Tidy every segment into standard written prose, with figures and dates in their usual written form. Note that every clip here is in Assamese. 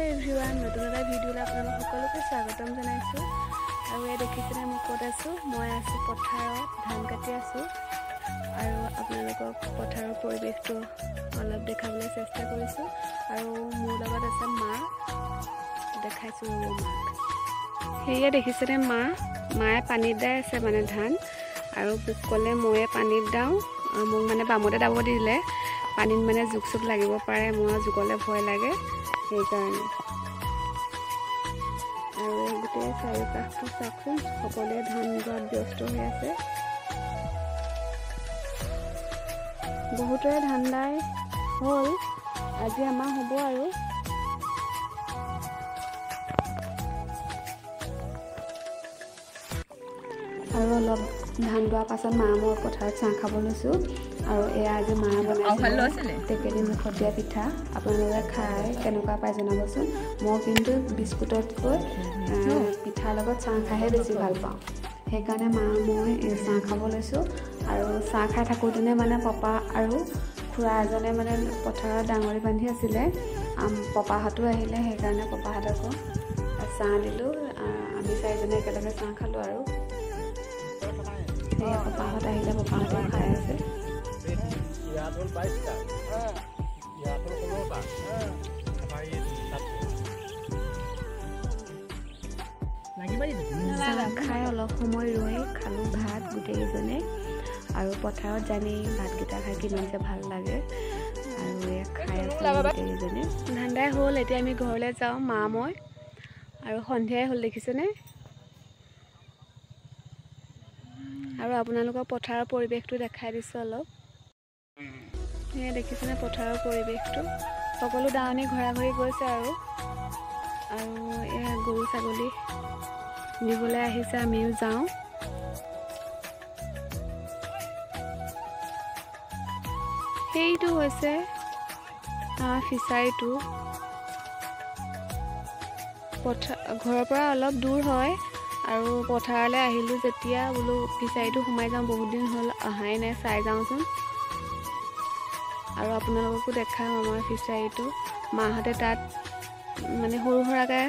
এভৰিৱান নতুন এটা ভিডিঅ'লৈ আপোনালোক সকলোকে স্বাগতম জনাইছোঁ। আৰু এই দেখিছেনে মই ক'ত আছোঁ? মই আছোঁ পথাৰত, ধান কাটি আছোঁ। আৰু আপোনালোকক পথাৰৰ পৰিৱেশটো অলপ দেখাবলৈ চেষ্টা কৰিছোঁ। আৰু মোৰ লগত আছে মা, দেখাইছোঁ মাক। সেয়ে দেখিছেনে মায়ে পানীত দাই আছে মানে ধান। আৰু মোক ক'লে ময়ে পানীত দাওঁ, মোক মানে বামতে দাব দিলে। পানীত মানে জোক লাগিব পাৰে, মই জোকলে ভয় লাগে সেইকাৰণে। আৰু এই গোটেই চাৰিওকাষটো চাওকচোন, সকলোৱে ধান ৰোৱাত ব্যস্ত হৈ আছে। বহুতৰে ধান দাই হ'ল, আজি আমাৰ হ'ব আৰু। অলপ ধান দোৱাৰ পাছত মই পথাৰত চাহ খাব লৈছোঁ। আৰু এয়া আজি মায়ে বনাইছিলে টেকেলি মুখত দিয়া পিঠা। আপোনালোকে খাই কেনেকুৱা পায় জনাবচোন। মই কিন্তু বিস্কুটতকৈ পিঠাৰ লগত চাহ খাইহে বেছি ভাল পাওঁ। সেইকাৰণে মই চাহ খাব লৈছোঁ। আৰু চাহ খাই থাকোঁতেনে মানে পাপা আৰু খুৰা এজনে মানে পথাৰত ডাঙৰি বান্ধি আছিলে। পাপাহঁতো আহিলে, সেইকাৰণে পাপাহঁতকো চাহ দিলোঁ। আমি চাৰিজনে একেলগে চাহ খালোঁ। আৰু সেয়া পাপাহঁত আহিলে, পাপাহঁতেও খাই আছে। চাহ খাই অলপ সময় ৰৈ খালোঁ ভাত গোটেইকেইজনে। আৰু পথাৰত জানেই ভাতকেইটা খাই কিমান যে ভাল লাগে। আৰু এয়া খাই আছোঁ গোটেইকেইজনে। ধান দাই হ'ল, এতিয়া আমি ঘৰলৈ যাওঁ, মা মই। আৰু সন্ধিয়াই হ'ল দেখিছেনে। আৰু আপোনালোকৰ পথাৰৰ পৰিৱেশটো দেখাই দিছোঁ অলপ। সেয়ে দেখিছেনে পথাৰৰ পৰিৱেশটো। সকলো দাৱনী ঘৰা ঘৰি গৈছে। আৰু এয়া গৰু ছাগলী নিবলৈ আহিছে, আমিও যাওঁ। সেইটো হৈছে আমাৰ ফিচাৰীটো। ঘৰৰ পৰা অলপ দূৰ হয়। আৰু পথাৰলৈ আহিলোঁ যেতিয়া বোলো ফিচাৰীটো সোমাই যাওঁ, বহুত দিন হ'ল অহাই নাই, চাই যাওঁচোন। আৰু আপোনালোককো দেখাম আমাৰ ফিচাৰীটো। মাহঁতে তাত মানে সৰু সুৰাকৈ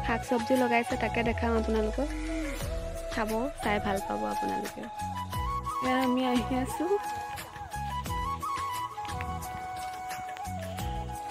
শাক চব্জি লগাইছে, তাকে দেখাম আপোনালোকক। চাব, চাই ভাল পাব আপোনালোকে। এয়া আমি আহি আছোঁ।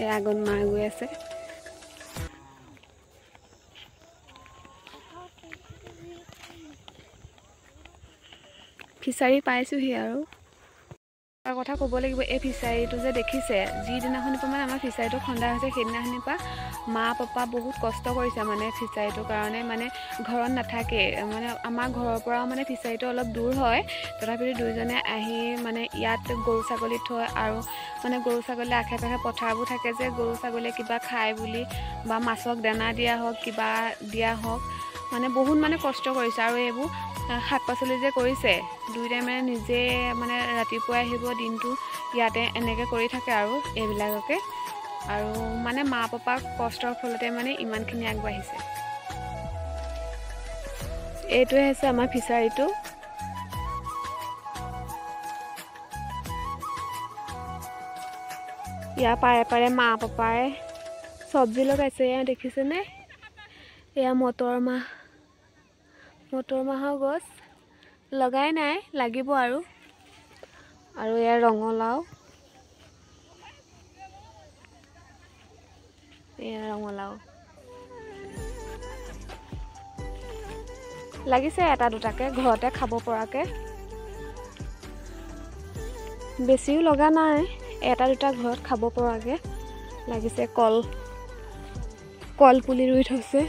এয়া আগত মা গৈ আছে। ফিচাৰী পাইছোঁহি। আৰু তাৰ কথা ক'ব লাগিব, এই ফিচাৰীটো যে দেখিছে, যিদিনাখনিৰ পৰা মানে আমাৰ ফিচাৰীটো খন্দা হৈছে, সেইদিনাখনিৰ পৰা মা পাপা বহুত কষ্ট কৰিছে মানে ফিচাৰীটোৰ কাৰণে। মানে ঘৰত নাথাকে, মানে আমাৰ ঘৰৰ পৰাও মানে ফিচাৰীটো অলপ দূৰ হয়। তথাপিও দুয়োজনে আহি মানে ইয়াত গৰু ছাগলী থয়। আৰু মানে গৰু ছাগলীৰ আশে পাশে পথাৰবোৰ থাকে যে, গৰু ছাগলীয়ে কিবা খায় বুলি বা মাছক দানা দিয়া হওক, কিবা দিয়া হওক, মানে বহুত মানে কষ্ট কৰিছে। আৰু এইবোৰ শাক পাচলি যে কৰিছে, দুয়োটাই মানে নিজে মানে ৰাতিপুৱাই আহিব, দিনটো ইয়াতে এনেকৈ কৰি থাকে আৰু এইবিলাককে। আৰু মানে মা পাপাক কষ্টৰ ফলতে মানে ইমানখিনি আগবাঢ়িছে। এইটোৱে হৈছে আমাৰ ফিচাৰীটো। ইয়াৰ পাৰে পাৰে মা পাপাই চব্জি লগাইছে। এয়া দেখিছেনে, এয়া মটৰ মাহৰ গছ লগাই নাই, লাগিব আৰু এয়া ৰঙালাও, লাগিছে এটা দুটাকে ঘৰতে খাব পৰাকে। বেছিও লগা নাই, এটা দুটা ঘৰত খাব পৰাকে লাগিছে। কল পুলি ৰুই থৈছে।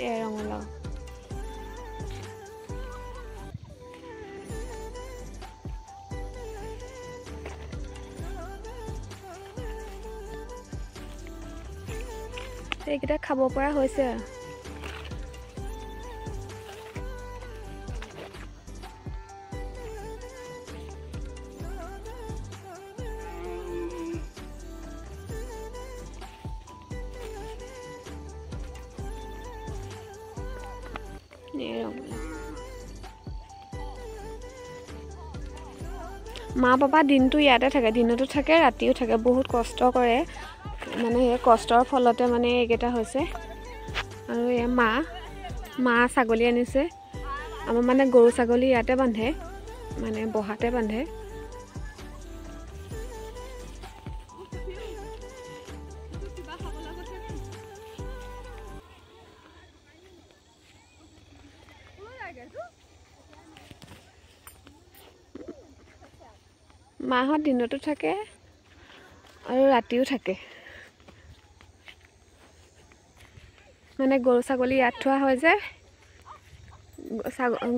ৰঙালাও, এইকেইটা খাব পৰা হৈছে। মা পাপা দিনটো ইয়াতে থাকে, দিনতো থাকে ৰাতিও থাকে, বহুত কষ্ট কৰে মানে এই কষ্টৰ ফলতে মানে এইকেইটা হৈছে। আৰু এই মা ছাগলী আনিছে, আমাৰ মানে গৰু ছাগলী ইয়াতে বান্ধে, মানে বহাতে বান্ধে। মাহঁত দিনতো থাকে আৰু ৰাতিও থাকে, মানে গৰু ছাগলী ইয়াত থোৱা হয় যে,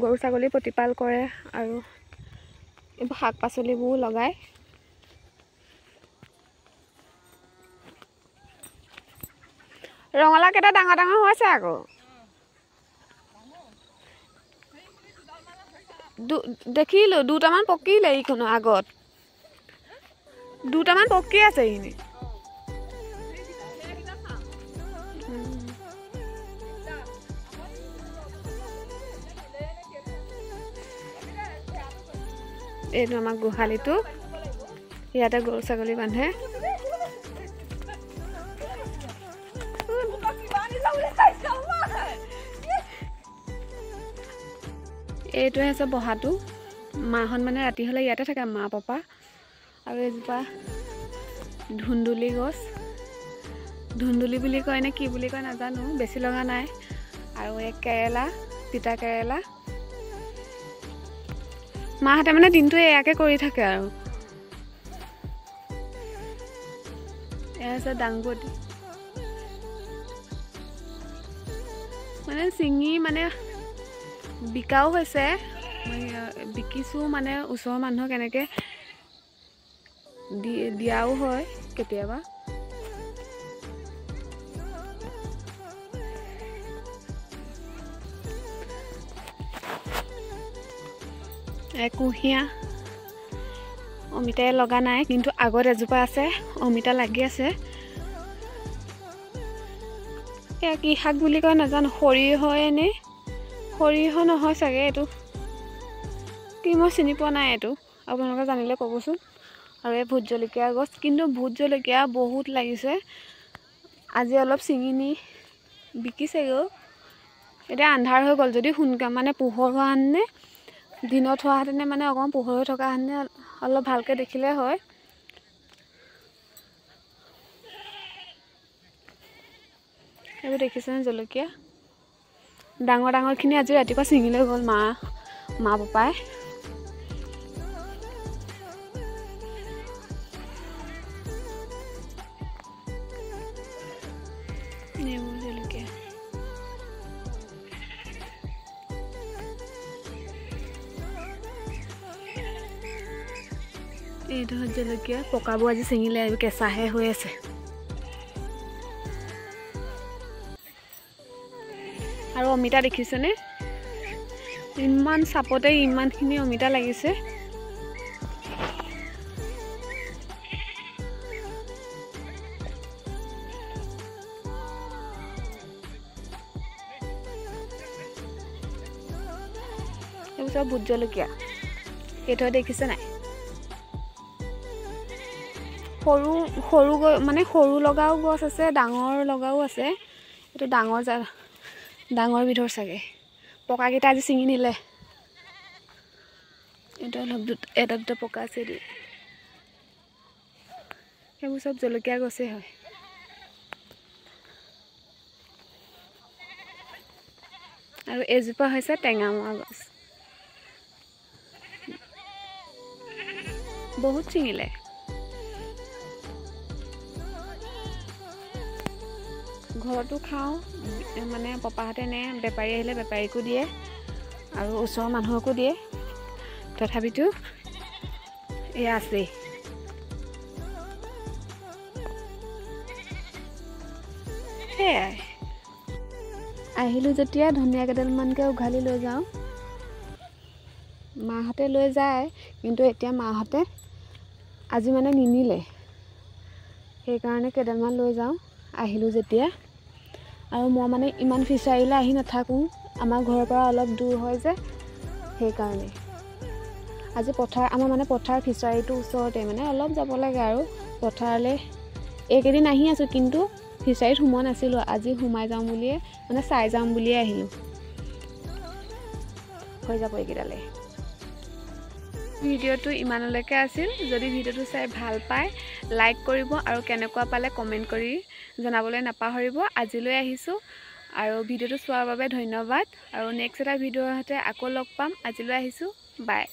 গৰু ছাগলী প্ৰতিপাল কৰে আৰু এইবোৰ শাক পাচলিবোৰ লগায়। ৰঙালাও কেইটা ডাঙৰ ডাঙৰ হৈছে আকৌ, দেখিলোঁ দুটামান পকিলে এইখনো আগত, দুটামান পকি আছে এইখিনি। এইটো আমাৰ গোহালিটো, ইয়াতে গৰু ছাগলী বান্ধে। এইটোৱে হৈছে বহাটো, মাহঁত মানে ৰাতি হ'লে ইয়াতে থাকে, মা পাপা। আৰু এজোপা ধুন্দুলি গছ, ধুন্দুলি বুলি কয় নে কি বুলি কয় নাজানো, বেছি লগা নাই। আৰু এই কেৰেলা, তিতা কেৰেলা। মাহঁতে মানে দিনটো এয়াকে কৰি থাকে আৰু। এয়া হৈছে দাংবডি, মানে চিঙি মানে বিকাও হৈছে, বিকিছোঁ মানে ওচৰৰ মানুহক এনেকৈ দিয়াও হয় কেতিয়াবা। কুঁহিয়া অমিতাই লগা নাই, কিন্তু আগত এজোপা আছে, অমিতা লাগি আছে। এয়া কি শাক বুলি কয় নাজানো, সৰিয়হই নে সৰিয়হ নহয় চাগে, এইটো কি মই চিনি পোৱা নাই এইটো, আপোনালোকে জানিলে ক'বচোন। আৰু এই ভোট জলকীয়া গছ, কিন্তু ভোট জলকীয়া বহুত লাগিছে, আজি অলপ ছিঙি নি বিকিছেগৈ। এতিয়া আন্ধাৰ হৈ গ'ল, যদি সোনকালে মানে পোহৰ হোৱাহেঁতেনে, দিনত হোৱাহেঁতেনে মানে অকণমান পোহৰ হৈ থকাহেঁতেনে অলপ ভালকৈ দেখিলে হয়। এইবোৰ দেখিছেনে জলকীয়া, ডাঙৰ ডাঙৰখিনি আজি ৰাতিপুৱা ছিঙি লৈ গ'ল মা পাপাই। এইবোৰ জলকীয়া, এইটো জলকীয়া পকাবোৰ আজি ছিঙিলে, এইবোৰ কেঁচাহে হৈ আছে। আৰু অমিতা দেখিছেনে, ইমান চাপতে ইমানখিনি অমিতা লাগিছে। এইবোৰ চব ভোট জলকীয়া, এইটো দেখিছে নাই, সৰু মানে সৰু লগাও গছ আছে, ডাঙৰ লগাও আছে। এইটো ডাঙৰ বিধৰ চাগে, পকাকেইটা আজি ছিঙি নিলে। এইটো অলপ এটা দুটা পকা আছে দেই, সেইবোৰ চব জলকীয়া গছেই হয়। আৰু এজোপা হৈছে টেঙামৰা গছ, বহুত ছিঙিলে। ঘৰতো খাওঁ, মানে পাপাহঁতে নে বেপাৰী আহিলে বেপাৰীকো দিয়ে আৰু ওচৰৰ মানুহকো দিয়ে। তথাপিতো এয়া আছেই। সেয়াই, আহিলোঁ যেতিয়া ধনিয়া কেইডালমানকৈ উঘালি লৈ যাওঁ। মাহঁতে লৈ যায়, কিন্তু এতিয়া মাহঁতে আজি মানে নিনিলে, সেইকাৰণে কেইডালমান লৈ যাওঁ আহিলোঁ যেতিয়া। আৰু মই মানে ইমান ফিচাৰীলৈ আহি নাথাকোঁ, আমাৰ ঘৰৰ পৰা অলপ দূৰ হয় যে, সেইকাৰণে। আজি পথাৰ আমাৰ মানে পথাৰ ফিচাৰীটো ওচৰতে মানে অলপ যাব লাগে আৰু পথাৰলৈ এইকেইদিন আহি আছোঁ কিন্তু ফিচাৰীত সোমোৱা নাছিলোঁ আজি সোমাই যাওঁ বুলিয়ে মানে চাই যাম বুলিয়ে আহিলোঁ হৈ যাব এইকেইটালৈ ভিডিঅ'টো ইমানলৈকে আছিল যদি ভিডিঅ'টো চাই ভাল পায় লাইক কৰিব আৰু কেনেকুৱা পালে কমেণ্ট কৰি জনাবলৈ নাপাহৰিব আজিলৈ আহিছোঁ আৰু ভিডিঅ'টো চোৱাৰ বাবে ধন্যবাদ আৰু নেক্সট এটা ভিডিঅ'ৰ সৈতে আকৌ লগ পাম আজিলৈ আহিছোঁ বাই